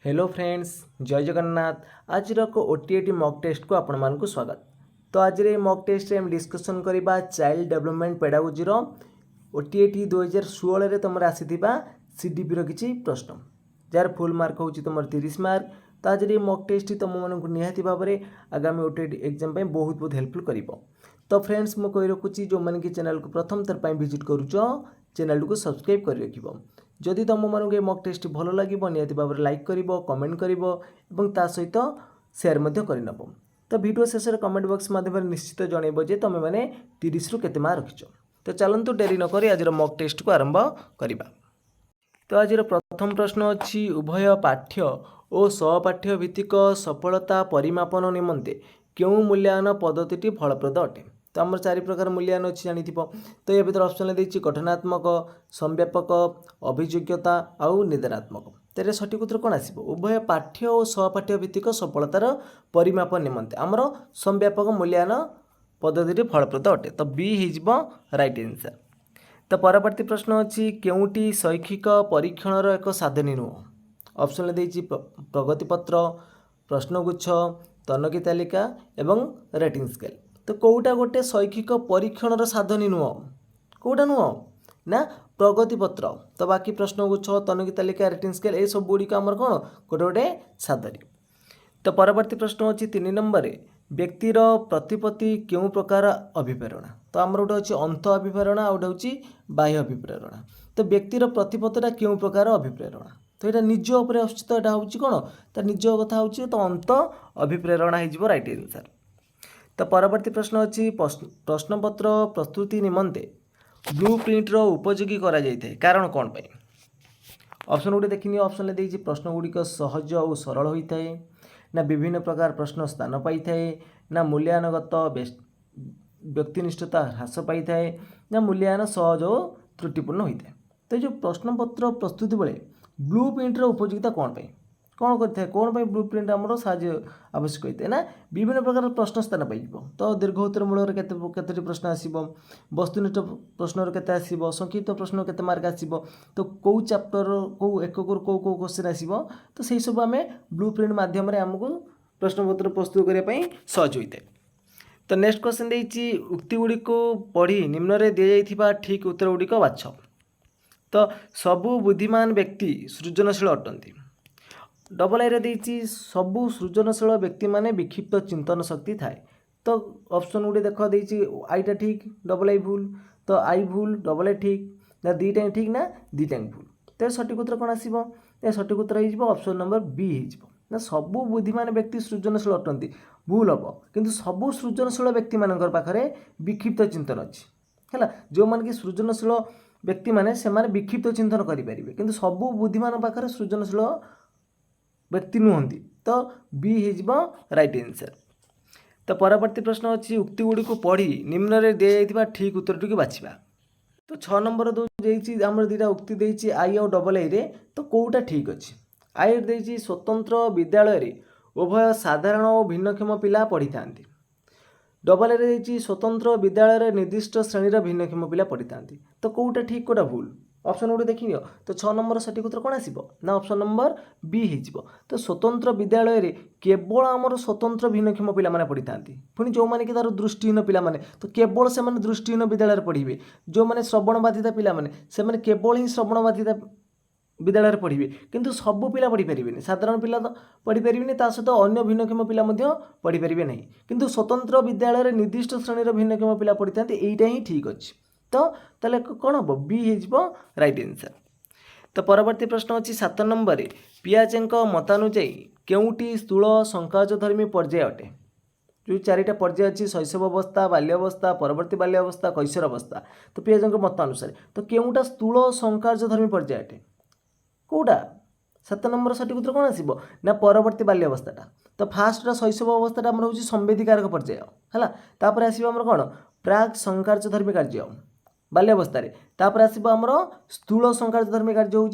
Hello friends, जय जगन्नाथ। आज एक ओटीएटी मॉक टेस्ट को आपण मानकु स्वागत। तो आज रे मॉक टेस्ट रे हम डिस्कशन करबा चाइल्ड डेवलपमेंट पेडागोजी रो ओटीएटी 2016 रे तुमर आसीथिबा सीडीपी रो किछि प्रश्न जार फुल मार्क होछि तुमर 30 मार्क। तो आज रे मॉक टेस्ट तुम मानकु निहाती भाबरे आगामी ओटीएटी एग्जाम पे बहुत बहुत हेल्पफुल करिवो। तो फ्रेंड्स मु कहि रखुछि जो मन की चैनल को प्रथम थर पई विजिट करूछो चैनल को सब्सक्राइब कर रखिबो। जदि तुम मानक ये मॉक टेस्ट भल लगे निहाती भाव में लाइक कर कमेंट कर सहित सेयार करनब। तो वीडियो शेष में कमेंट बॉक्स माध्यम निश्चित जनइब जे तुम मैंने 30 रु केते मार्क रखिछ। तो चलतु डेरी नक आज मॉक टेस्ट को आरंभ करवा। तो आज प्रथम प्रश्न अच्छी उभय पाठ्य और सहपाठ्य भित्तिक सफलता परिमापन निमंते क्यों मूल्यांकन पद्धति फलप्रद अटे। तो आम 4 प्रकार मूल्यांकन अच्छी जानी। तो ये भर ऑप्शन देती गठनात्मक, संव्यापक, अभियोग्यता आउ निदानात्मक। तेरे सठिक उत्तर कौन आसो? उभय पाठ्य और सहपाठ्य भित्तिक सफलतार परिमापन निमंते आमर संव्यापक मूल्यांकन पद्धति फलप्रद अटे। तो बी हो राइट आंसर। तो परवर्ती प्रश्न अच्छी केउटी शैक्षिक परीक्षणर एक साधनी नुह। ऑप्शन देती प्रगतिपत्र, प्रश्नगुच्छ, तनकी तालिका एवं रेटिंग स्केल। तो कौटा गोटे शैक्षिक परीक्षणर साधनी नुह? कौटा नुह ना प्रगतिपत्र। तो बाकी प्रश्नगुच्छ, तनकी तालिका, रेटिंग स्केल ये सब गुड़िक आमर कौन गोटे गोटे साधनी। तो परवर्ती प्रश्न अच्छी 3 नंबर व्यक्तिर प्रतिपत्ति क्यों प्रकार अभिप्रेरणा। तो आमर गोटे अच्छी अंत अभिप्रेरणा और गोटे हूँ बाह्य अभिप्रेरणा। तो व्यक्तिर प्रतिपत्तिटा क्यों प्रकार अभिप्रेरणा? तो यहाँ निज उपर आस तो यहाँ हूँ कौन तो निज कथा हूँ तो अंत अभिप्रेरणा हो राइट आंसर। तो परवर्ती प्रश्न अच्छी प्रश्नपत्र प्रस्तुति निमंते ब्लू प्रिंटर उपयोगी करा जाइए कारण कौन पाई? ऑप्शन गुड़ी देखनी। ऑप्शन देखिए प्रश्न गुड़िक सहज और सरल होता है ना, विभिन्न प्रकार प्रश्न स्थान पाई थाए ना, मूल्यांकनगत व्यक्तिनिष्ठता ह्रास पाई थाए ना, मूल्यांकन सहज और त्रुटिपूर्ण होता है। तो जो प्रश्नपत्र प्रस्तुति बेले ब्लू प्रिंटर उपयोगिता कौन पाई कौन करता कौन पाई ब्लू प्रिंट आमर साहाଯ୍य आवश्यक होता है ना, विभिन्न प्रकार प्रश्न स्थान पाइब। तो दीर्घ उत्तर मूल केतोटी प्रश्न आसब, वस्तुनिष्ठ प्रश्न केते आसब, संक्षिप्त प्रश्न केते मार्क आसब, तो कौ चैप्टर कौ एकक कौ कौ क्वेश्चन आसब। तो सही सब आम ब्लू प्रिंट मध्यम आमको प्रश्नपत्र प्रस्तुत करने सहज होता है। तो नेक्स्ट क्वेश्चन देती उक्ति गुड़ी को पढ़ी निम्न रे दि जाइथिबा ठीक उत्तर गुड़िक बाछ। तो सबु बुद्धिमान व्यक्ति सृजनशील अटंती। डबल आई देती सबु सृजनशील व्यक्ति माने विक्षिप्त चिंतन शक्ति थाए। तो ऑप्शन गुड़ी देख देती आईटा ठीक, डबल आई भूल, तो आई भूल, डबल आई ठीक ना, दीटा ठीक ना, दीटा भूल। तो सठिक उत्तर कौन आसो? सठिक उत्तर हो ऑप्शन नंबर बी हो ना, सबु बुद्धिमान व्यक्ति सृजनशील अटंती भूल हम, किंतु सबु सृजनशील व्यक्ति मानकर पाखरे विक्षिप्त चिंतन अच्छी है। जो मान कि सृजनशील व्यक्ति माने से माने विक्षिप्त चिंतन करेंगे, किंतु सबु बुद्धिमान पाखरे सृजनशील व्यक्ति नुहंती। तो बी हो राइट आंसर। तो परवर्ती प्रश्न अच्छी उक्ति गुड़ी को पढ़ी निम्न रे दि जाइथिबा ठीक उत्तर टी बाछिबा। तो 6 नंबर देछि हमर दीटा उक्ति देछि आई और डबल आई रे, तो कोउटा ठीक अछि? आई देछि स्वतंत्र विद्यालय रे उभय साधारण और भिन्नक्षम पिला पढ़ी थांती। डबल आई रे देछि स्वतंत्र विद्यालय रे निर्दिष्ट श्रेणी भिन्नक्षम पिला पढ़ी थांती। तो कोउटा ठीक कोटा भूल? ऑप्शन गुड़ी देखी नियो। तो 6 नंबर सठिक उत्तर कौन आसो ना, ऑप्शन नंबर बी हो। तो स्वतंत्र विद्यालय रे केवल आमर स्वतंत्र भिन्नक्षम पिला माने पढ़ी थांती। पुणी जो माने कि तार दृष्टिहीन पिला माने तो केवल से माने दृष्टिहीन विद्यालय पढ़िबे। जो माने श्रवण बाधिता पिला माने से माने केवल ही श्रवण बाधिता विद्यालय पढ़िबे, किंतु सबु पिला पढ़ी पारिबेनी। साधारण पिला तो पढ़ी पारिबेनी, ता सहित अन्य भिन्नक्षम पिला मध्य पढ़ी पारिबे नहीं, किंतु स्वतंत्र विद्यालय रे निर्दिष्ट श्रेणी भिन्नक्षम पिला पढ़ी थांती। एइटा ही ठीक अछि। तो ताले कौन हम बी हो राइट आंसर। तो परवर्ती प्रश्न अच्छी 7 नंबर पियाजेंक मतानुजाई केउटी स्थूल संकाजधर्मी पर्याय अटे। जो 4टा पर्याय अच्छी शैशव अवस्था, बाल्यावस्था, परवर्ती बाल्यावस्था, कैशोर अवस्था। तो पियाजेंक मत अनुसार तो केउटा स्थूल संकाजधर्मी पर्याय अटे? कौटा 7 नंबर सठिक उत्तर कौन आसो ना, परवर्ती बाल्यावस्थाटा। तो फास्टा शैशव अवस्थाटा आम हूँ संवेदीकारक पर्याय है। तापर आसो आम कौन प्राग संकार्यधर्मी कार्य बाल्यावस्था। तापर आसो आमर स्थूल संकार्यधर्मी कार्य हूँ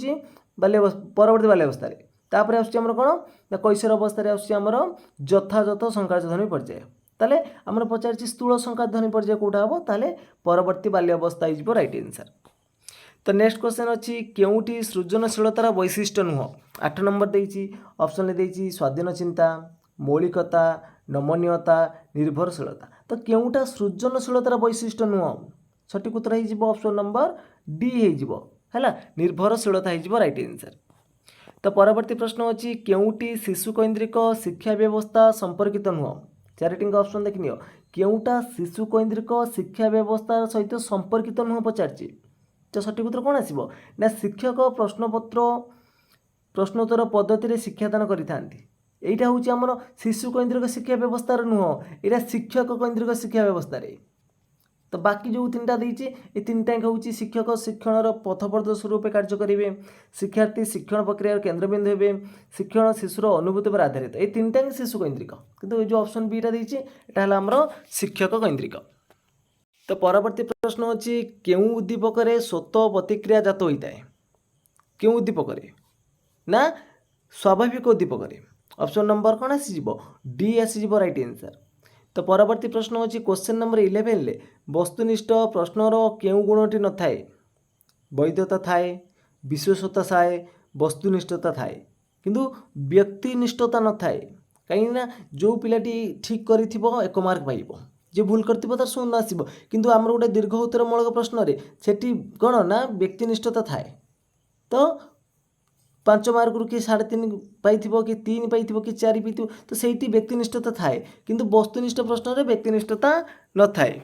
परवर्ती बाल्यावस्था। तापर आमर कौन ना कैशोर अवस्था आमर यथायथ संकार्यधर्मी पर्याय। ताले आमर पचार स्थूल संकार्यधर्मी पर्याय कौटा हम ताले परवर्ती बाल्यावस्था हो राइट आंसर। तो नेक्स्ट क्वेश्चन अच्छी केउटी सृजनशीलतार वैशिष्ट्य नुह 8 नंबर देती ऑप्शन देती स्वाधीन चिंता मौलिकता नमनीयता निर्भरशीलता तो केउटा सृजनशीलतार वैशिष्ट्य नुह सठिक उत्तर हो ऑप्शन नंबर डी हो निर्भरशीलता हो राइट आंसर। तो परवर्ती प्रश्न अच्छी केउटी शिशु कैंद्रिक शिक्षा व्यवस्था संपर्कित नुह 4टी ऑप्शन देखनी केउटा शिशु कैंद्रिक शिक्षा व्यवस्था सहित संपर्कित नुह पचार तो सठिक उत्तर कौन आसो ना शिक्षक प्रश्नपत्र प्रश्नोत्तर पद्धति शिक्षादान करें हूँ आमर शिशु कैंद्रिक शिक्षा व्यवस्था नुह यहाँ शिक्षक कैंद्रिक शिक्षा व्यवस्था तो बाकी जो 3टा देती ये 3टा हूँ शिक्षक शिक्षण पथप्रदर्शक रूप कार्य करेंगे शिक्षार्थी शिक्षण प्रक्रिया केन्द्रबिंदु हे शिक्षण शिशुर अनुभूति पर आधारित ये 3टा शिशु कैंद्रिक किंतु जो ऑप्शन बी टा देती है आमर शिक्षक कैंद्रिक। तो परवर्ती प्रश्न अच्छी केउ उद्दीपक स्वतः प्रतिक्रिया जात होता है क्यों उद्दीपक ना स्वाभाविक उद्दीपक ऑप्शन नंबर कौन आसीज डी आसीज राइट आंसर। तो परवर्ती प्रश्न अच्छी क्वेश्चन नंबर 11 वस्तुनिष्ठ प्रश्नर केउ गुणटी न थाए वैधता थाए विशेषता थाए वस्तुनिष्ठता थाए किंतु व्यक्तिनिष्ठता न थाए कहीं जो पिलाटी ठीक कर 1 मार्क पाइब जे भूल कर तार 0 आसो किंतु आमर गोटे दीर्घ उत्तरमूलक प्रश्न से कौन ना व्यक्तिनिष्ठता थाए तो 5 मार्क रु कि 3.5 पाई कि 3 पाई कि 4 पाई तो सही व्यक्तिनिष्ठता थाए किंतु वस्तुनिष्ठ प्रश्न रे व्यक्तिनिष्ठता न थाए।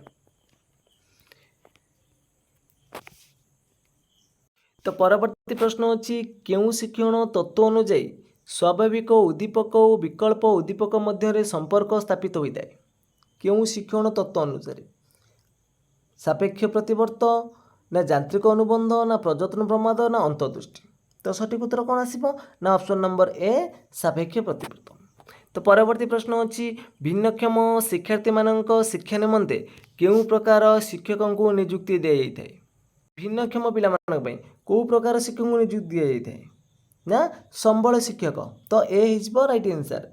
तो परवर्ती प्रश्न अच्छी केउ शिक्षण तत्व अनुଯାयी स्वाभाविक उद्दीपक और विकल्प उद्दीपक मध्य संपर्क स्थापित होता है केउ शिक्षण तत्व अनुसार सापेक्ष प्रतिवर्त ना यांत्रिक अनुबंध ना प्रजत्न प्रमाद ना अंतर्दृष्टि तो सठिक उत्तर कौन आसो ना ऑप्शन नंबर ए सापेक्ष प्रतिवर्त। तो परवर्ती प्रश्न अच्छी भिन्नक्षम शिक्षार्थी मानक शिक्षा निमंते केउ प्रकार शिक्षकों को नियुक्ति दी जाए भिन्नक्षम पिला कौ प्रकार शिक्षक को नियुक्ति दी जाए ना संबल शिक्षक तो ए हो राइट आंसर।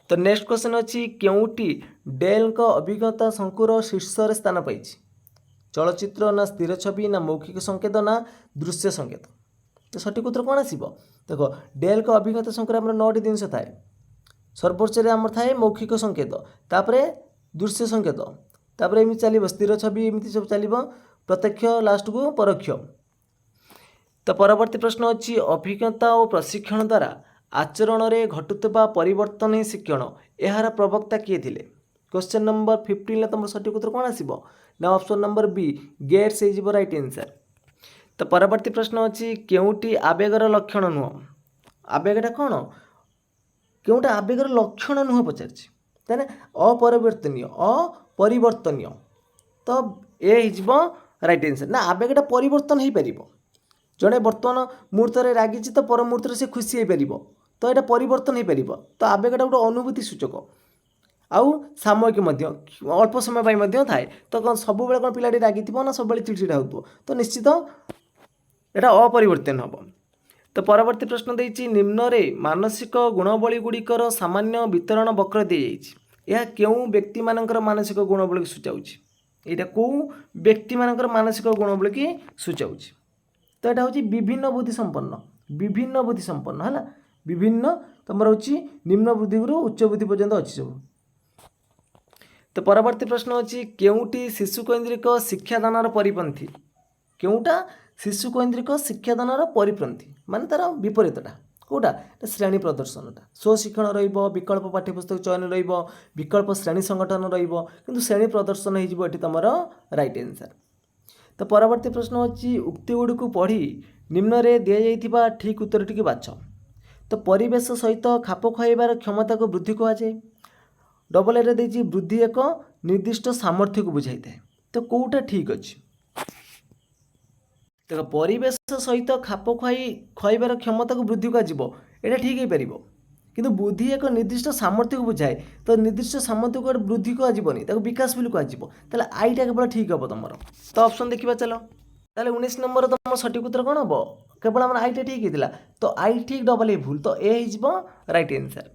तो नेक्स्ट क्वेश्चन अच्छी केउटी डेल का अभिज्ञता शंकुर शीर्ष स्थान पाई चलचित्र ना स्थिर छवि ना मौखिक संकेत ना दृश्य संकेत तो सठिक उत्तर कौन आसो देख डेल का अभिज्ञता शंकुर आम 9टी जिनस थाए सर्वोच्च आमर थाए मौखिक संकेत तापर दृश्य संकेत तापर एमती चलो स्थिर छवि एमती सब चलो प्रत्यक्ष लास्ट को परोक्ष। तो परवर्ती प्रश्न अच्छी अभिज्ञता और प्रशिक्षण द्वारा आचरण में घटुवा परिवर्तन ही शिक्षण यार प्रवक्ता किए थे क्वेश्चन नंबर 15 तुम सठिक उत्तर कौन आसो ना ऑप्शन नंबर बी गेट्स हो राइट आंसर। तो परवर्ती प्रश्न अच्छी केउटी आवेगर लक्षण नुह आवेगटा कौन केउटा आवेगर लक्षण नुह पचार अपरिवर्तनीय तो ए हो राइट आंसर ना आवेगटा परिवर्तन हो पार जड़े बर्तमान मुहूर्त रागी तो पर मुहूर्त से खुशी हो पार तो यहाँ परिवर्तन हो पार तो आवेगटा गोटे अनुभूति सूचक आउ सामयिक अल्प समय थाए तो कौन सब कौन पिलाटी रागी ना सब चिड़चिड़ा हो तो निश्चित यहाँ अपरिवर्तन हम। तो परवर्ती प्रश्न देती निम्न रे मानसिक गुणबली गुड़िकर सामान्य वितरण वक्र दी जाइए यह क्यों व्यक्ति मानकर मानसिक गुणबली सूचाऊँ यहाँ कौ व्यक्ति मानकर मानसिक गुणबली की सूचाऊँ तो यहाँ हूँ विभिन्न बुद्धि संपन्न है विभिन्न तुम हूँ निम्न बुद्धि गुरु उच्च बुद्धि पर्यंत अच्छी सब। तो परवर्ती प्रश्न अच्छी केउटी शिशु कैंद्रिक शिक्षादान परिपंथी केउटा शिशु कैंद्रिक शिक्षादान परिपंथी मान तार विपरीतटा कौटा श्रेणी प्रदर्शनटा स्वशिक्षण विकल्प पाठ्यपुस्तक चयन विकल्प श्रेणी संगठन किंतु श्रेणी प्रदर्शन हो तुम राइट आंसर। तो परवर्ती प्रश्न अच्छी उक्ति गुड़ी को पढ़ी निम्न रे दि जा ठीक उत्तरटी की बाछ। तो परिवेश सहित खाप खुआइबार क्षमता को वृद्धि कहुए डबल ए देती वृद्धि एक निर्दिष्ट सामर्थ्य को बुझाई था तो कौटा ठीक अच्छे देख परिवेश सहित खाप खुआइबार क्षमता को वृद्धि करा ठीक हो पार किंतु बुद्धि एक निर्दिष्ट सामर्थ्य को बुझाए तो निर्दिष्ट सामर्थ्य को वृद्धि कहनी विकास बोली कह आईटा केवल ठीक हम तुम तो ऑप्शन देखा चलो 19 नंबर तुम सठिक उत्तर कौन हम केवल आम आईटा ठीक होता तो आई ठीक डबल ए भूल तो ए हो राइट आंसर।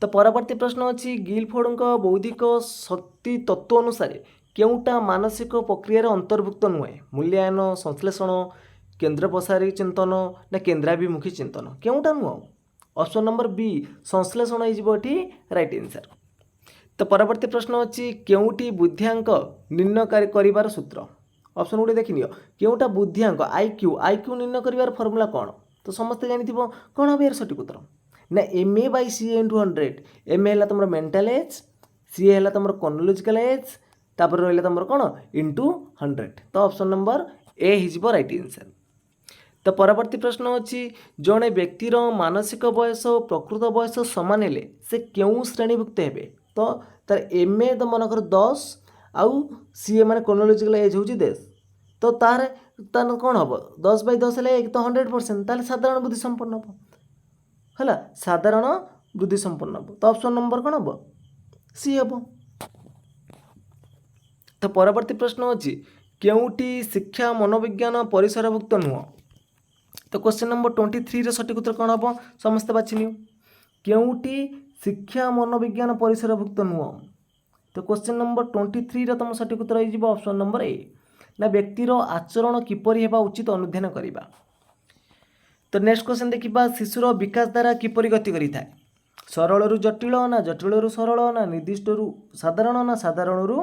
तो परवर्ती प्रश्न अच्छी गिलफोर्ड बौद्धिक शक्ति तत्व अनुसार केउटा मानसिक प्रक्रिया अंतर्भुक्त नुहे मूल्यांकन संश्लेषण केन्द्र प्रसारी चिंतन ना केन्द्राभिमुखी चिंतन केउटा नुह ऑप्शन नंबर बी संश्लेषण होती राइट आंसर। तो परवर्ती प्रश्न अच्छी केउटी बुद्धियांक निर्णय करिवार सूत्र ऑप्शन गुटे देखि नियो केउटा बुद्धियांक आईक्यू आईक्यू निर्णय करिवार फॉर्मूला कौन तो समस्त जानिथिबो कौन हम यार सठिक उत्तर ना M A by C into 100 M A है तुम मेंटल एज सी है तुम कॉनोलॉजिकल एज तापर रहा तुम कौन इंटू 100 तो ऑप्शन नंबर ए हो राइट आंसर। तो परवर्ती प्रश्न अच्छी जड़े व्यक्तिर मानसिक बयस और प्रकृत बयस सामान हेले से क्यों श्रेणीभुक्त हे तो तार एम ए तो मनकर 10 आउ सी ए मान क्रोनोलॉजिकल एज हूँ 10 तो तार तार कौन हम 10/10 है एक तो 100% ताले साधारण बुद्धि संपन्न हम है साधारण बुद्धि संपन्न हम तो ऑप्शन नंबर कौन हम सी हम। तो परवर्ती प्रश्न अच्छी केउटी शिक्षा मनोविज्ञान परिसरभुक्त नुह तो क्वेश्चन नंबर 23 सठिक उत्तर कौन हम समस्त बाछि नियो केउटी शिक्षा मनोविज्ञान परिसरभुक्त नुह तो क्वेश्चन नंबर 23 तुम सठिक उत्तर हो ऑप्शन नंबर ए ना व्यक्तिर आचरण किपरि हेबा उचित अनुध्यान करिबा। तो नेक्स्ट क्वेश्चन देखिबा शिशुर विकास द्वारा किपरि गति करि थाए सरल रु जटिल ना जटिल रु सरल ना निर्दिष्ट रु साधारण ना साधारण रु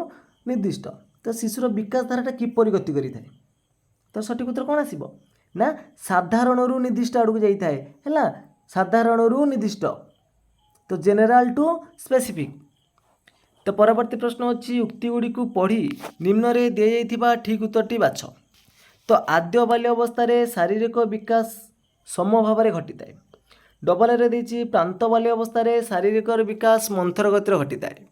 निर्दिष्ट तो शिशुर विकास धाराटा किपरि गति करि थाए तो सठिक उत्तर कौन आसीबो ना साधारण रु निर्दिष्ट आड़क जाइए है साधारण रु निर्दिष्ट तो जेनेराल टू स्पेसिफिक। तो परवर्ती प्रश्न अच्छी उक्ति गुड़ी को पढ़ी निम्न रे दि जाइथिबा ठीक उत्तरटी बाछ तो आद्य बाल्य अवस्था शारीरिक विकास सम भाव में घटी थाए डबल रे देछि प्रांत बाल्य अवस्था शारीरिक विकास मंथर गतिर घटी थाए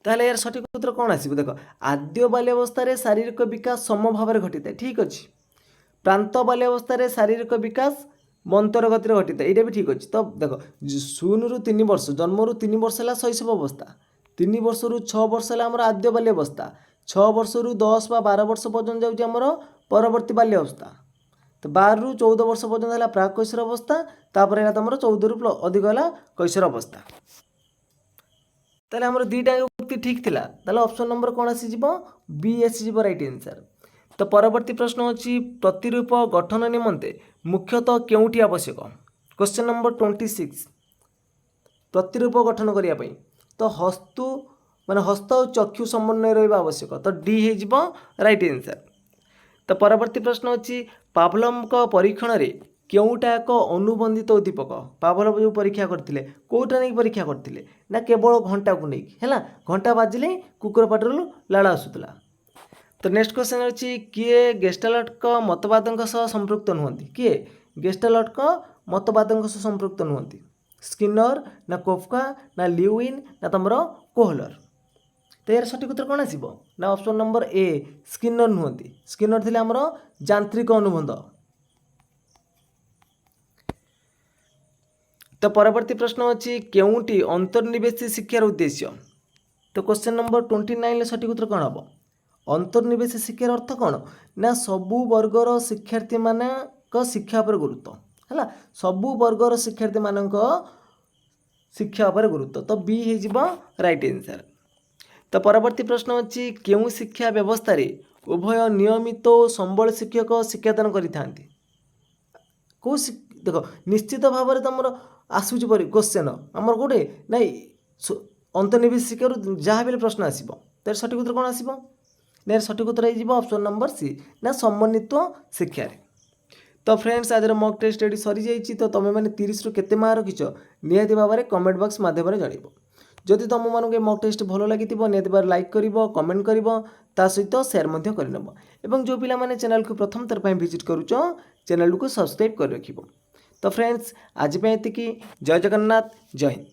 ताहले यार सठिक उत्तर कौन आसीबो देखो आद्य बाल्य अवस्था शारीरिक विकास सम भाव में घटी थाए ठीक अच्छे प्रांत बाल्य अवस्था शारीरिक विकास मंतर गतिर घटी था ये भी ठीक अच्छे। तो देख 0 ରୁ 3 वर्ष जन्म रू 3 वर्ष है शैशव अवस्था 3 वर्ष ରୁ 6 वर्ष है आम आद्य बाल्य अवस्था 6 वर्ष ରୁ 10 ବା 12 वर्ष पर्यंत जाऊँगी आमर परवर्ती बाल्य अवस्था तो 12 ରୁ 14 वर्ष पर्यंत है प्राक कैशोर अवस्था तापर है तुम 14 ରୁ अधिक है कैशोर अवस्था ताले आमर दुईटा उक्ति ठीक थिला ताले ऑप्शन नंबर कौन आसीज बी आसीज राइट आंसर। तो परवर्ती प्रश्न अच्छी प्रतिरूप गठन निमंते मुख्यतः केउटी आवश्यक क्वेश्चन नंबर 26 प्रतिरूप गठन करने तो हस्तु माने हस्त और चक्षु समन्वय रहा आवश्यक तो डी हो राइट आंसर। तो परवर्ती प्रश्न अच्छी पावलोव परीक्षण रे केउटा एक अनुबंधित उद्दीपक पावलोव जो परीक्षा करते कौटा नहीं परीक्षा करते ना केवल घंटा को लेकिन है घंटा बाजिले कुकुर पाटर लाड़ आसूला। तो नेक्स्ट क्वेश्चन अच्छी किए गेस्टाल्ट मतवाद संपृक्त नुहति किए गेस्टाल्ट मतवाद संपृक्त नुहति स्किनर ना कोफका ना ल्यूइन ना तुमर कोहलर तो यार सठिक उत्तर कौन आसीबो ना ऑप्शन नंबर ए स्किनर नुहति स्किनर थिले हमर यांत्रिक अनुबंध। तो परवर्ती प्रश्न अच्छी केउटी अंतर्निवेशी शिक्षार उद्देश्य तो क्वेश्चन नंबर 29 सठिक उत्तर कौन हम अंतर्निवेश शिक्षार अर्थ कौन ना सबु वर्गर शिक्षार्थी मान शिक्षा पर गुरुत्व है सबु वर्गर शिक्षार्थी मान शिक्षा पर गुरुत्व तो बी हो राइट आंसर। तो परवर्ती प्रश्न अच्छी केउ शिक्षा व्यवस्था रे उभय नियमित और संबल शिक्षक शिक्षादान करिथांती कौ देख निश्चित भाव में तुम आसूची पर क्वेश्चन आमर गोटे ना अंतर्निवेश शिक्षार जहाँ भी प्रश्न आसो तो सठिक उत्तर कौन आसो ना सठिक उत्तर हो ऑप्शन नंबर सी ना समन्वित शिक्षा रे। तो फ्रेंड्स आज मॉक टेस्ट ये सरी जाइए तो तुम मैंने 30 ରୁ केते मार्क रखिछ निहाती भाव में कमेंट बॉक्स माध्यम जानव जदि तुम मानक मॉक टेस्ट भल लगी निहाती भाव लाइक कर कमेंट कर सहित सेयार कर जो पिला माने चैनल को प्रथम थर पर विजिट करुच चैनल को सब्सक्राइब कर रखिब। तो फ्रेंड्स आज पे एतिकी जय जगन्नाथ जय हिंद।